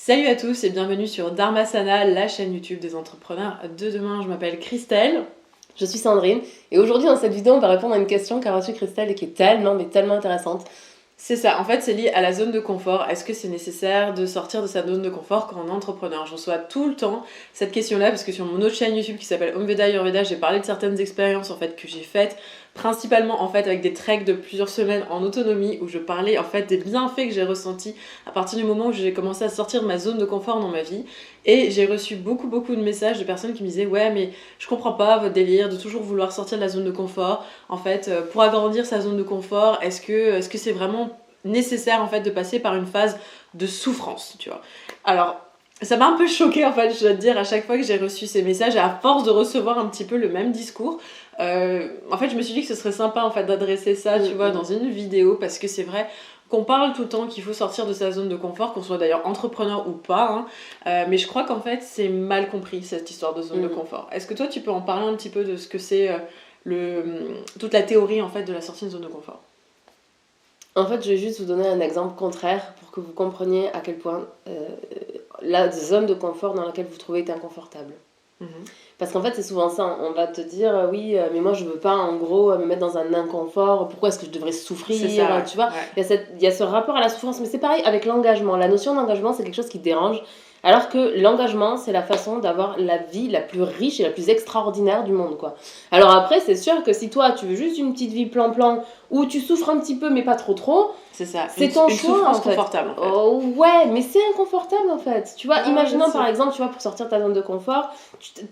Salut à tous et bienvenue sur Dharmasana, la chaîne YouTube des entrepreneurs de demain. Je m'appelle Christelle. Je suis Sandrine et aujourd'hui dans cette vidéo on va répondre à une question qu'a reçue Christelle et qui est tellement intéressante. C'est ça, en fait c'est lié à la zone de confort. Est-ce que c'est nécessaire de sortir de sa zone de confort quand on est entrepreneur? Je reçois tout le temps cette question-là parce que sur mon autre chaîne YouTube qui s'appelle Omveda Ayurveda, j'ai parlé de certaines expériences en fait que j'ai faites, principalement en fait avec des treks de plusieurs semaines en autonomie où je parlais en fait des bienfaits que j'ai ressentis à partir du moment où j'ai commencé à sortir de ma zone de confort dans ma vie. Et j'ai reçu beaucoup de messages de personnes qui me disaient ouais mais je comprends pas votre délire de toujours vouloir sortir de la zone de confort. En fait, pour agrandir sa zone de confort, est-ce que c'est vraiment nécessaire en fait de passer par une phase de souffrance, tu vois? Alors, ça m'a un peu choquée en fait, je dois te dire, à chaque fois que j'ai reçu ces messages, et à force de recevoir un petit peu le même discours, en fait, je me suis dit que ce serait sympa en fait d'adresser ça, tu vois, dans une vidéo, parce que c'est vrai qu'on parle tout le temps qu'il faut sortir de sa zone de confort, qu'on soit d'ailleurs entrepreneur ou pas, hein, mais je crois qu'en fait c'est mal compris cette histoire de zone de confort. Est-ce que toi tu peux en parler un petit peu de ce que c'est toute la théorie en fait de la sortie de zone de confort? En fait je vais juste vous donner un exemple contraire pour que vous compreniez à quel point la zone de confort dans laquelle vous vous trouvez est inconfortable. Parce qu'en fait c'est souvent ça, on va te dire oui mais moi je veux pas en gros me mettre dans un inconfort, pourquoi est-ce que je devrais souffrir, ça, tu vois, ouais. il y a ce rapport à la souffrance, mais c'est pareil avec l'engagement, la notion d'engagement c'est quelque chose qui dérange, alors que l'engagement c'est la façon d'avoir la vie la plus riche et la plus extraordinaire du monde quoi. Alors après c'est sûr que si toi tu veux juste une petite vie plan-plan où tu souffres un petit peu mais pas trop, c'est ça, c'est ton une choix souffrance en fait. confortable en fait. Oh, ouais, mais c'est inconfortable en fait. Tu vois, Ah, imaginons bien sûr. par exemple, tu vois, pour sortir de ta zone de confort,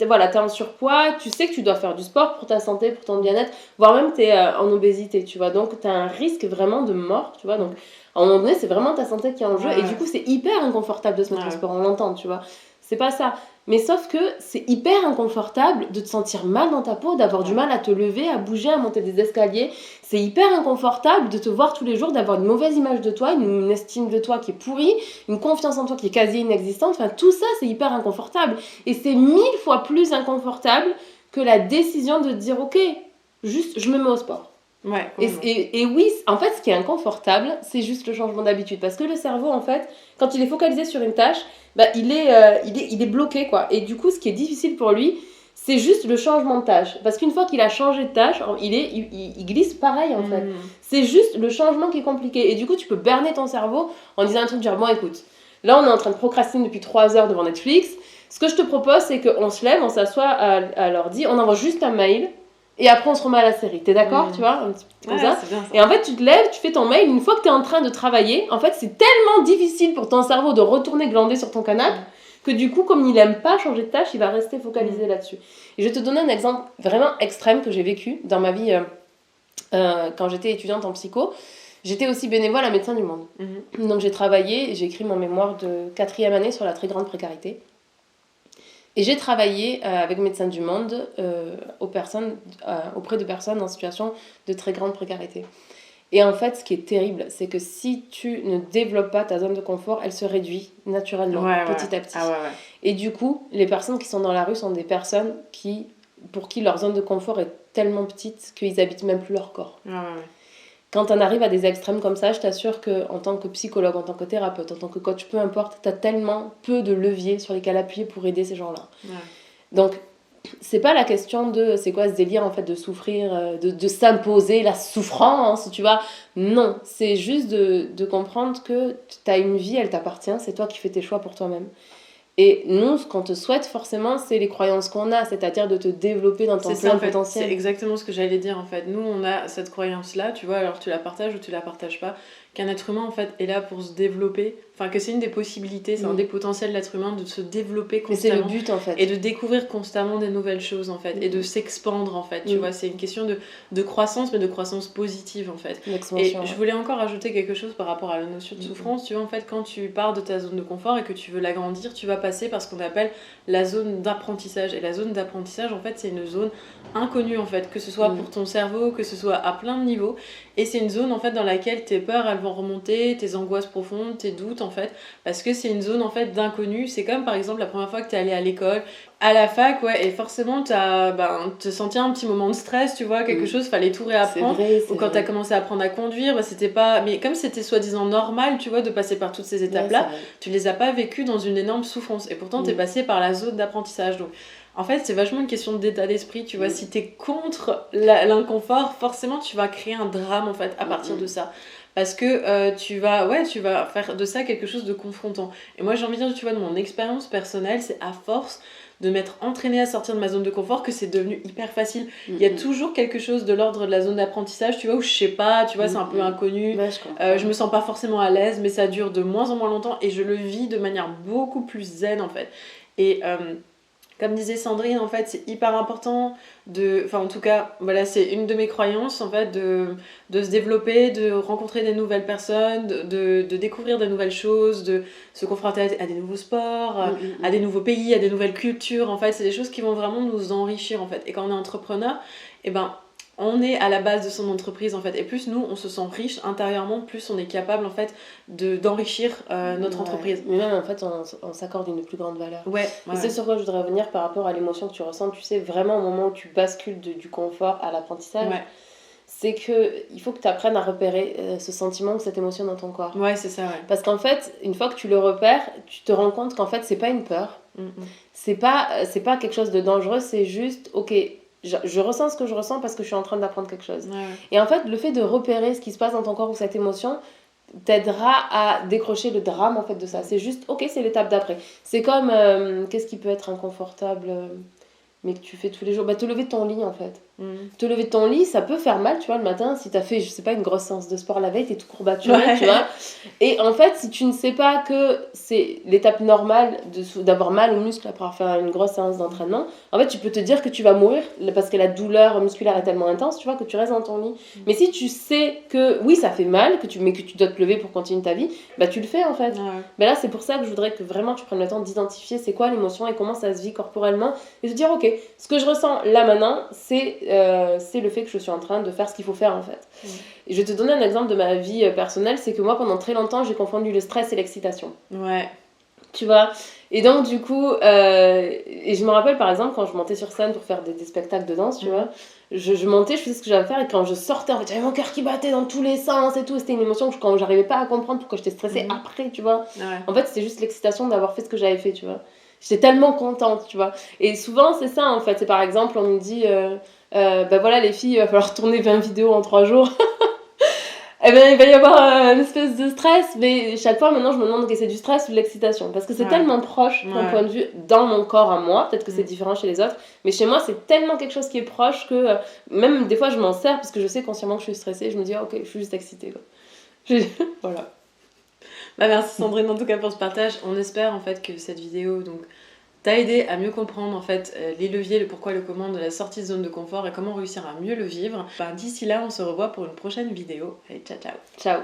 voilà, t'es en surpoids, tu sais que tu dois faire du sport pour ta santé, pour ton bien-être, voire même t'es en obésité, tu vois. Donc t'as un risque vraiment de mort, tu vois. Donc à un moment donné, c'est vraiment ta santé qui est en jeu. Ouais. Et du coup, c'est hyper inconfortable de se mettre Ouais. au sport, on l'entend, tu vois. C'est pas ça. Mais sauf que c'est hyper inconfortable de te sentir mal dans ta peau, d'avoir du mal à te lever, à bouger, à monter des escaliers. C'est hyper inconfortable de te voir tous les jours, d'avoir une mauvaise image de toi, une estime de toi qui est pourrie, une confiance en toi qui est quasi inexistante. Enfin, tout ça, c'est hyper inconfortable. Et c'est 1000 fois plus inconfortable que la décision de dire ok, juste je me mets au sport. Ouais, et oui, en fait, ce qui est inconfortable, c'est juste le changement d'habitude. Parce que le cerveau, en fait, quand il est focalisé sur une tâche, bah, il est bloqué, quoi. Et du coup, ce qui est difficile pour lui, c'est juste le changement de tâche. Parce qu'une fois qu'il a changé de tâche, il glisse pareil, en fait. C'est juste le changement qui est compliqué. Et du coup, tu peux berner ton cerveau en disant un truc, genre, bon, écoute, là, on est en train de procrastiner depuis 3 heures devant Netflix. Ce que je te propose, c'est qu'on se lève, on s'assoit à l'ordi, on envoie juste un mail. Et après, on se remet à la série. T'es d'accord, tu vois, un petit peu comme ça. Bien, ça. Et en fait, tu te lèves, tu fais ton mail. Une fois que t'es en train de travailler, en fait, c'est tellement difficile pour ton cerveau de retourner glander sur ton canapé que du coup, comme il n'aime pas changer de tâche, il va rester focalisé là-dessus. Et je vais te donner un exemple vraiment extrême que j'ai vécu dans ma vie quand j'étais étudiante en psycho. J'étais aussi bénévole à Médecins du Monde. Donc j'ai travaillé, j'ai écrit mon mémoire de 4e année sur la très grande précarité. Et j'ai travaillé avec Médecins du Monde auprès de personnes en situation de très grande précarité. Et en fait, ce qui est terrible, c'est que si tu ne développes pas ta zone de confort, elle se réduit naturellement, petit à petit. Et du coup, les personnes qui sont dans la rue sont des personnes pour qui leur zone de confort est tellement petite qu'ils n'habitent même plus leur corps. Quand on arrive à des extrêmes comme ça, je t'assure qu'en tant que psychologue, en tant que thérapeute, en tant que coach, peu importe, tu as tellement peu de leviers sur lesquels appuyer pour aider ces gens-là. Donc, c'est pas la question de c'est quoi ce délire en fait de souffrir, de s'imposer la souffrance, tu vois. Non, c'est juste de comprendre que tu as une vie, elle t'appartient, c'est toi qui fais tes choix pour toi-même. Et nous, ce qu'on te souhaite forcément, c'est les croyances qu'on a, c'est-à-dire de te développer dans ton plein potentiel. C'est exactement ce que j'allais dire en fait. Nous, on a cette croyance-là, tu vois, alors tu la partages ou tu la partages pas, qu'un être humain en fait est là pour se développer, enfin que c'est une des possibilités, c'est un des potentiels de l'être humain de se développer constamment. Mais c'est le but en fait. Et de découvrir constamment des nouvelles choses en fait, et de s'expandre en fait, tu vois, c'est une question de croissance, mais de croissance positive en fait. Et je voulais encore ajouter quelque chose par rapport à la notion de souffrance, tu vois, en fait, quand tu pars de ta zone de confort et que tu veux l'agrandir, tu vas passer par ce qu'on appelle la zone d'apprentissage. Et la zone d'apprentissage, en fait, c'est une zone inconnue en fait, que ce soit pour ton cerveau, que ce soit à plein de niveaux. Et c'est une zone en fait dans laquelle tes peurs elles vont remonter, tes angoisses profondes, tes doutes en fait, parce que c'est une zone en fait d'inconnu. C'est comme par exemple la première fois que t'es allé à l'école, à la fac, ouais, et forcément t'as te sentais un petit moment de stress, tu vois, quelque chose, fallait tout réapprendre. Ou quand t'as commencé à apprendre à conduire, c'était pas. Mais comme c'était soi-disant normal, tu vois, de passer par toutes ces étapes-là, tu les as pas vécues dans une énorme souffrance. Et pourtant, t'es passé par la zone d'apprentissage. Donc, en fait, c'est vachement une question d'état d'esprit, tu vois. Si t'es contre l'inconfort, forcément, tu vas créer un drame, en fait, à partir de ça. Parce que tu vas faire de ça quelque chose de confrontant. Et moi, j'ai envie de dire, tu vois, de mon expérience personnelle, c'est à force de m'être entraînée à sortir de ma zone de confort que c'est devenu hyper facile. Il y a toujours quelque chose de l'ordre de la zone d'apprentissage, tu vois, où je sais pas, tu vois, c'est un peu inconnu. Je me sens pas forcément à l'aise, mais ça dure de moins en moins longtemps et je le vis de manière beaucoup plus zen, en fait. Et comme disait Sandrine, en fait, c'est hyper important en tout cas, voilà, c'est une de mes croyances, en fait, de se développer, de rencontrer des nouvelles personnes, de découvrir de nouvelles choses, de se confronter à des nouveaux sports, à des nouveaux pays, à des nouvelles cultures. En fait, c'est des choses qui vont vraiment nous enrichir, en fait. Et quand on est entrepreneur, on est à la base de son entreprise, en fait. Et plus nous, on se sent riche intérieurement, plus on est capable, en fait, d'enrichir notre entreprise. Mais même, en fait, on s'accorde une plus grande valeur. Et c'est sur quoi je voudrais revenir par rapport à l'émotion que tu ressens. Tu sais, vraiment, au moment où tu bascules du confort à l'apprentissage, c'est qu'il faut que tu apprennes à repérer ce sentiment ou cette émotion dans ton corps. Ouais, c'est ça, Parce qu'en fait, une fois que tu le repères, tu te rends compte qu'en fait, c'est pas une peur. C'est pas quelque chose de dangereux, c'est juste, ok, je ressens ce que je ressens parce que je suis en train d'apprendre quelque chose. Et en fait, le fait de repérer ce qui se passe dans ton corps ou cette émotion t'aidera à décrocher le drame en fait de ça. C'est juste, ok, c'est l'étape d'après. C'est comme, qu'est-ce qui peut être inconfortable mais que tu fais tous les jours, te lever de ton lit en fait. Te lever de ton lit, ça peut faire mal, tu vois, le matin, si t'as fait, je sais pas, une grosse séance de sport la veille, t'es tout courbaturé, tu vois. Et en fait, si tu ne sais pas que c'est l'étape normale d'avoir mal aux muscles après avoir fait une grosse séance d'entraînement, en fait, tu peux te dire que tu vas mourir parce que la douleur musculaire est tellement intense, tu vois, que tu restes dans ton lit. Mais si tu sais que, oui, ça fait mal, mais que tu dois te lever pour continuer ta vie, tu le fais en fait. Mais là, c'est pour ça que je voudrais que vraiment tu prennes le temps d'identifier c'est quoi l'émotion et comment ça se vit corporellement et de dire, ok, ce que je ressens là maintenant, c'est le fait que je suis en train de faire ce qu'il faut faire en fait. Et je vais te donner un exemple de ma vie personnelle, c'est que moi pendant très longtemps j'ai confondu le stress et l'excitation. Tu vois. Et donc du coup, et je me rappelle par exemple quand je montais sur scène pour faire des spectacles de danse, tu vois, je montais, je faisais ce que j'avais à faire et quand je sortais, en fait, j'avais mon cœur qui battait dans tous les sens et tout, c'était une émotion que quand j'arrivais pas à comprendre pourquoi j'étais stressée après, tu vois. En fait, c'était juste l'excitation d'avoir fait ce que j'avais fait, tu vois. J'étais tellement contente, tu vois. Et souvent, c'est ça, en fait. C'est par exemple, on nous dit, voilà, les filles, il va falloir tourner 20 vidéos en 3 jours. Il va y avoir une espèce de stress, mais chaque fois, maintenant, je me demande que c'est du stress ou de l'excitation. Parce que c'est tellement proche, d'un point de vue, dans mon corps à moi. Peut-être que c'est différent chez les autres. Mais chez moi, c'est tellement quelque chose qui est proche que même des fois, je m'en sers parce que je sais consciemment que je suis stressée. Je me dis, ok, je suis juste excitée, quoi. Voilà. Merci Sandrine en tout cas pour ce partage. On espère en fait que cette vidéo t'a aidé à mieux comprendre en fait les leviers, le pourquoi, le comment de la sortie de zone de confort et comment réussir à mieux le vivre. D'ici là, on se revoit pour une prochaine vidéo. Allez, ciao ciao. Ciao.